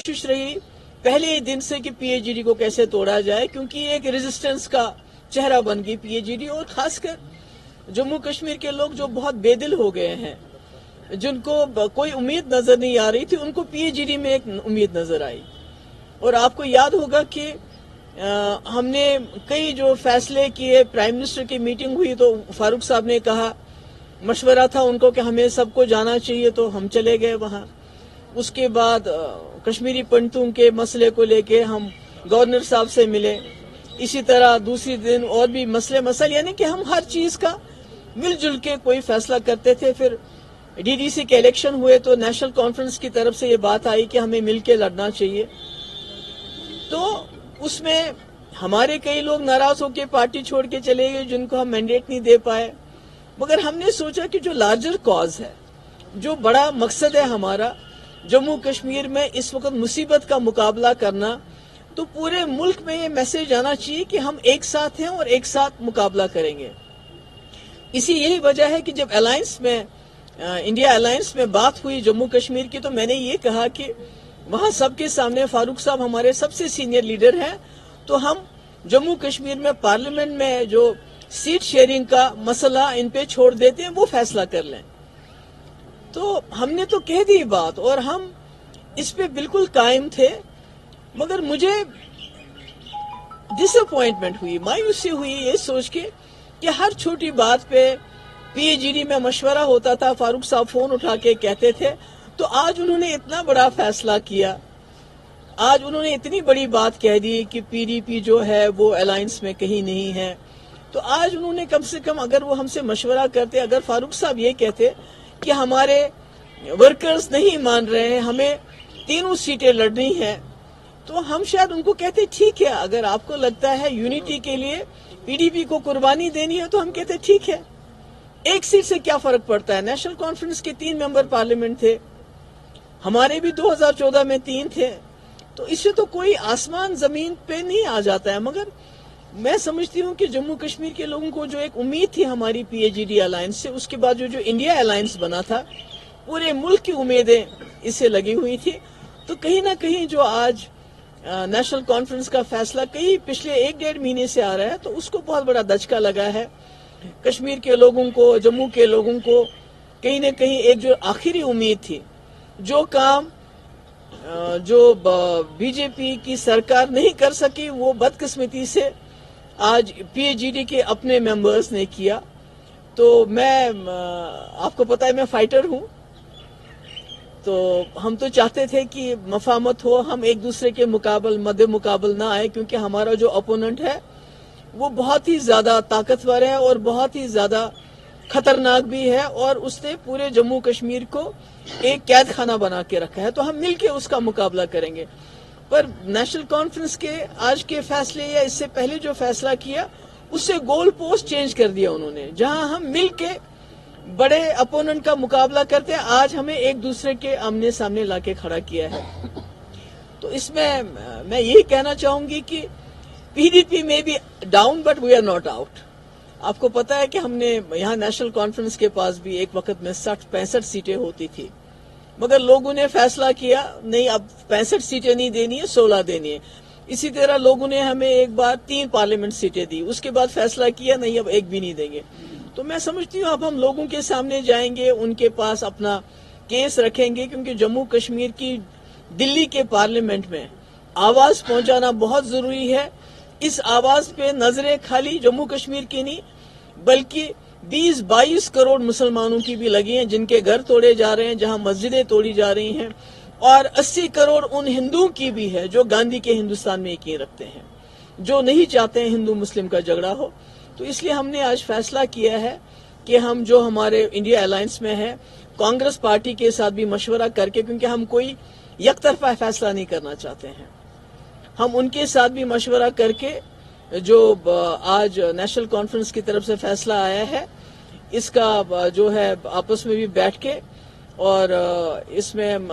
कोशिश रही पहले ही दिन से कि पीएचईडी को कैसे तोड़ा जाए, क्योंकि एक रेजिस्टेंस का चेहरा बन गई पीएचईडी, और खासकर जम्मू कश्मीर के लोग जो बहुत बेदिल हो गए हैं, जिनको कोई उम्मीद नजर नहीं आ रही थी, उनको पीएचईडी में एक उम्मीद नजर आई। और आपको याद होगा कि हमने कई जो फैसले किए, प्राइम मिनिस्टर की मीटिंग हुई तो फारूक साहब ने कहा, मशवरा था उनको कि हमें सबको जाना चाहिए, तो हम चले गए वहां। उसके बाद कश्मीरी पंडितों के मसले को लेके हम गवर्नर साहब से मिले। इसी तरह दूसरी दिन और भी मसले यानी कि हम हर चीज का मिलजुल के कोई फैसला करते थे। फिर डीडीसी के इलेक्शन हुए तो नेशनल कॉन्फ्रेंस की तरफ से ये बात आई कि हमें मिलके लड़ना चाहिए। तो उसमें हमारे कई लोग नाराज होकर पार्टी छोड़ के चले गए, जिनको हम मैंडेट नहीं दे पाए। मगर हमने सोचा कि जो लार्जर कॉज है, जो बड़ा मकसद है हमारा, जम्मू कश्मीर में इस वक्त मुसीबत का मुकाबला करना, तो पूरे मुल्क में ये मैसेज आना चाहिए कि हम एक साथ हैं और एक साथ मुकाबला करेंगे। यही वजह है कि जब अलायंस में इंडिया अलायंस में बात हुई जम्मू कश्मीर की, तो मैंने ये कहा कि वहां सबके सामने फारूक साहब हमारे सबसे सीनियर लीडर हैं, तो हम जम्मू कश्मीर में पार्लियामेंट में जो सीट शेयरिंग का मसला इन पे छोड़ देते हैं, वो फैसला कर लें। तो हमने तो कह दी बात और हम इस पे बिल्कुल कायम थे। मगर मुझे डिसअपॉइंटमेंट हुई, मायूसी हुई ये सोच के कि हर छोटी बात पे पीएचईडी में मशवरा होता था, फारूक साहब फोन उठा के कहते थे। तो आज उन्होंने इतना बड़ा फैसला किया, आज उन्होंने इतनी बड़ी बात कह दी कि पीडीपी जो है वो अलायंस में कहीं नहीं है। तो आज उन्होंने कम से कम अगर वो हमसे मशवरा करते, अगर फारूक साहब ये कहते कि हमारे वर्कर्स नहीं मान रहे हैं, हमें 3 सीटें लड़नी है, तो हम शायद उनको कहते ठीक है, अगर आपको लगता है यूनिटी के लिए पीडीपी को कुर्बानी देनी है, तो हम कहते ठीक है, 1 सीट से क्या फर्क पड़ता है। नेशनल कॉन्फ्रेंस के 3 मेंबर पार्लियामेंट थे, हमारे भी 2014 में 3 थे, तो इससे तो कोई आसमान जमीन पे नहीं आ जाता है। मगर मैं समझती हूँ कि जम्मू कश्मीर के लोगों को जो एक उम्मीद थी हमारी पीएचईडी अलायंस से, उसके बाद जो इंडिया अलायंस बना था, पूरे मुल्क की उम्मीदें इससे लगी हुई थी। तो कहीं ना कहीं जो आज नेशनल कॉन्फ्रेंस का फैसला कई पिछले 1-1.5 महीने से आ रहा है, तो उसको बहुत बड़ा दचका लगा है। कश्मीर के लोगों को, जम्मू के लोगों को कहीं ना कहीं एक जो आखिरी उम्मीद थी, जो काम जो बीजेपी की सरकार नहीं कर सकी, वो बदकिस्मती से आज पीएचईडी के अपने मेंबर्स ने किया। तो मैं, आपको पता है मैं फाइटर हूं, तो हम तो चाहते थे कि मफामत हो, हम एक दूसरे के मध्य मुकाबल ना आए, क्योंकि हमारा जो अपोनेंट है वो बहुत ही ज्यादा ताकतवर है और बहुत ही ज्यादा खतरनाक भी है, और उसने पूरे जम्मू कश्मीर को एक कैद खाना बना के रखा है। तो हम मिलके उसका मुकाबला करेंगे। पर नेशनल कॉन्फ्रेंस के आज के फैसले या इससे पहले जो फैसला किया, उससे गोल पोस्ट चेंज कर दिया उन्होंने। जहां हम मिलके बड़े अपोनेंट का मुकाबला करते हैं, आज हमें एक दूसरे के आमने सामने लाके खड़ा किया है। तो इसमें मैं यही कहना चाहूंगी कि पीडीपी में भी down, but we are not out. आपको पता है कि हमने यहाँ नेशनल कॉन्फ्रेंस के पास भी एक वक्त में 65 सीटें होती थी, मगर लोगों ने फैसला किया नहीं, अब 65 सीटें नहीं देनी है, 16 देनी है। इसी तरह लोगों ने हमें एक बार 3 पार्लियामेंट सीटें दी, उसके बाद फैसला किया नहीं, अब 1 भी नहीं देंगे। तो मैं समझती हूँ अब हम लोगों के सामने जाएंगे, उनके पास अपना केस रखेंगे, क्योंकि जम्मू कश्मीर की दिल्ली के पार्लियामेंट में आवाज पहुंचाना बहुत जरूरी है। इस आवाज पे नजरें खाली जम्मू कश्मीर की नहीं, बल्कि 20-22 करोड़ मुसलमानों की भी लगी हैं, जिनके घर तोड़े जा रहे हैं, जहां मस्जिदें तोड़ी जा रही हैं, और 80 करोड़ उन हिंदुओं की भी है जो गांधी के हिंदुस्तान में यकीन रखते हैं, जो नहीं चाहते हैं हिंदू मुस्लिम का झगड़ा हो। तो इसलिए हमने आज फैसला किया है कि हम जो हमारे इंडिया अलायंस में है, कांग्रेस पार्टी के साथ भी मशवरा करके, क्योंकि हम कोई यकतरफा फैसला नहीं करना चाहते हैं, हम उनके साथ भी मशवरा करके जो आज नेशनल कॉन्फ्रेंस की तरफ से फैसला आया है, इसका जो है आपस में भी बैठ के, और इसमें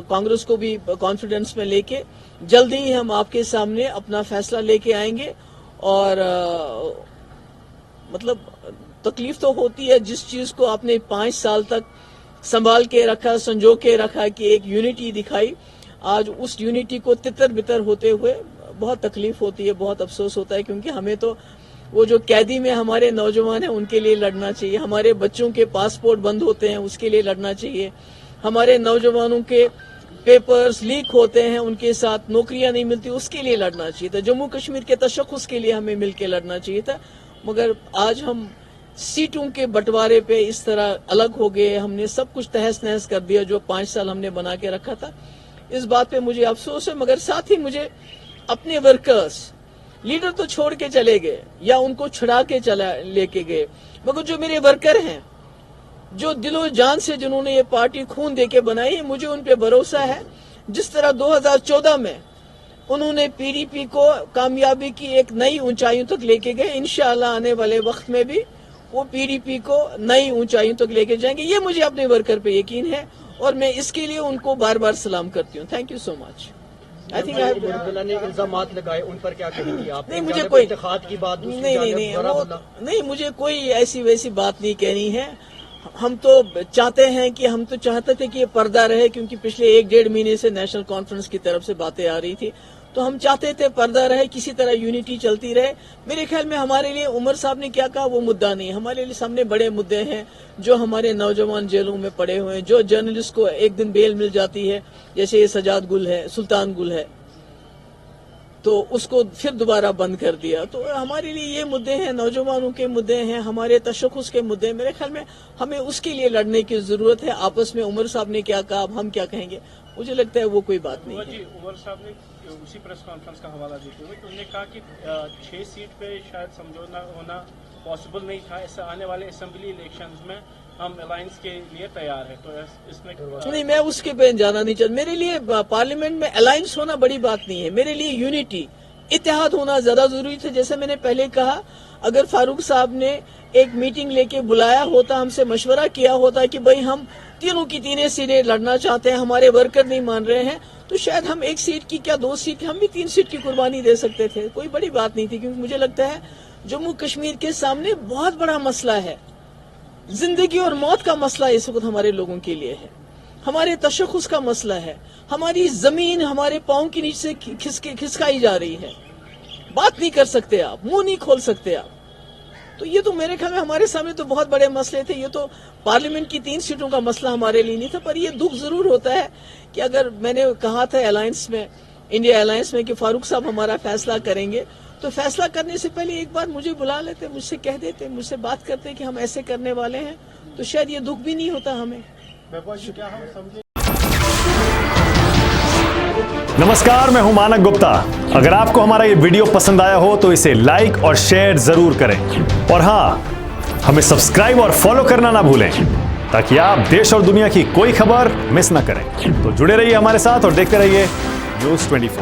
कांग्रेस को भी कॉन्फिडेंस में लेके जल्दी ही हम आपके सामने अपना फैसला लेके आएंगे। और मतलब तकलीफ तो होती है, जिस चीज को आपने 5 साल तक संभाल के रखा, संजो के रखा, कि एक यूनिटी दिखाई, आज उस यूनिटी को तितर बितर होते हुए बहुत तकलीफ होती है, बहुत अफसोस होता है, क्योंकि हमें तो वो जो कैदी में हमारे नौजवान हैं उनके लिए लड़ना चाहिए, हमारे बच्चों के पासपोर्ट बंद होते हैं उसके लिए लड़ना चाहिए, हमारे नौजवानों के पेपर्स लीक होते हैं उनके साथ नौकरियां नहीं मिलती उसके लिए लड़ना चाहिए था, जम्मू कश्मीर के तशख्खुस के लिए हमें मिलकर लड़ना चाहिए था। मगर आज हम सीटों के बंटवारे पे इस तरह अलग हो गए, हमने सब कुछ तहस नहस कर दिया जो 5 साल हमने बना के रखा था। इस बात पे मुझे अफसोस है, मगर साथ ही मुझे अपने वर्कर्स, लीडर तो छोड़ के चले गए या उनको छुड़ा के लेके गए, मगर जो मेरे वर्कर हैं, जो दिलो जान से जिन्होंने ये पार्टी खून दे के बनाई है, मुझे उन पे भरोसा है। जिस तरह 2014 में उन्होंने पीडीपी को कामयाबी की एक नई ऊंचाइयों तक लेके गए, इंशाअल्लाह आने वाले वक्त में भी वो पीडीपी को नई ऊंचाइयों तक लेके जाएंगे। ये मुझे अपने वर्कर पे यकीन है और मैं इसके लिए उनको बार बार सलाम करती हूँ। Thank you so much. I think ने इल्जामात लगाए, उन पर क्या कहेंगी आप? नहीं, मुझे कोई इत्तेहाद की बात नहीं, मुझे कोई ऐसी वैसी बात नहीं कहनी है। हम तो चाहते हैं कि हम तो चाहते थे कि ये पर्दा रहे, क्योंकि पिछले 1-1.5 महीने से नेशनल कॉन्फ्रेंस की तरफ से बातें आ रही थी, तो हम चाहते थे पर्दा रहे, किसी तरह यूनिटी चलती रहे। मेरे ख्याल में हमारे लिए उमर साहब ने क्या कहा वो मुद्दा नहीं, हमारे लिए सामने बड़े मुद्दे हैं, जो हमारे नौजवान जेलों में पड़े हुए हैं, जो जर्नलिस्ट को एक दिन बेल मिल जाती है, जैसे ये सजाद गुल है, सुल्तान गुल है, तो उसको फिर दोबारा बंद कर दिया। तो हमारे लिए ये मुद्दे हैं, नौजवानों के मुद्दे हैं, हमारे तशख्खुस के मुद्दे हैं। मेरे ख्याल में हमें उसके लिए लड़ने की जरूरत है। आपस में उमर साहब ने क्या कहा, अब हम क्या कहेंगे, मुझे लगता है वो कोई बात नहीं है। उमर साहब ने उसी प्रेस कॉन्फ्रेंस का हवाला देते हुए उन्होंने कहा कि 6 सीट पे शायद समझौता होना पॉसिबल नहीं था, इससे आने वाले असेंबली इलेक्शंस में हम अलायंस के लिए तैयार है। तो इसमें नहीं, मैं उसके पे जाना नहीं चाहता। मेरे लिए पार्लियामेंट में अलायंस होना बड़ी बात नहीं है, मेरे लिए यूनिटी, इत्तेहाद होना ज्यादा जरूरी था। जैसे मैंने पहले कहा, अगर फारूक साहब ने एक मीटिंग लेके बुलाया होता, हमसे मशवरा किया होता कि भाई हम तीनों की तीनों सीटें लड़ना चाहते हैं, हमारे वर्कर नहीं मान रहे हैं, तो शायद हम 1 सीट की क्या 2 सीट, हम भी 3 सीट की कुर्बानी दे सकते थे, कोई बड़ी बात नहीं थी। क्योंकि मुझे लगता है जम्मू कश्मीर के सामने बहुत बड़ा मसला है, जिंदगी और मौत का मसला इस वक्त हमारे लोगों के लिए है, हमारे तशख्खुस का मसला है, हमारी जमीन हमारे पांव के नीचे खिसकाई जा रही है, बात नहीं कर सकते आप, मुंह नहीं खोल सकते आप। तो ये तो मेरे ख्याल में हमारे सामने तो बहुत बड़े मसले थे। ये तो पार्लियामेंट की 3 सीटों का मसला हमारे लिए नहीं था। पर ये दुख जरूर होता है कि अगर मैंने कहा था अलायंस में, इंडिया अलायंस में, कि फारूक साहब हमारा फैसला करेंगे, तो फैसला करने से पहले एक बार मुझे बुला लेते, मुझसे कह देते, मुझसे बात करते कि हम ऐसे करने वाले हैं, तो शायद ये दुख भी नहीं होता हमें। नमस्कार, मैं हूं मानक गुप्ता। अगर आपको हमारा ये वीडियो पसंद आया हो तो इसे लाइक और शेयर जरूर करें, और हां, हमें सब्सक्राइब और फॉलो करना ना भूलें, ताकि आप देश और दुनिया की कोई खबर मिस ना करें। तो जुड़े रहिए हमारे साथ और देखते रहिए न्यूज़ 24।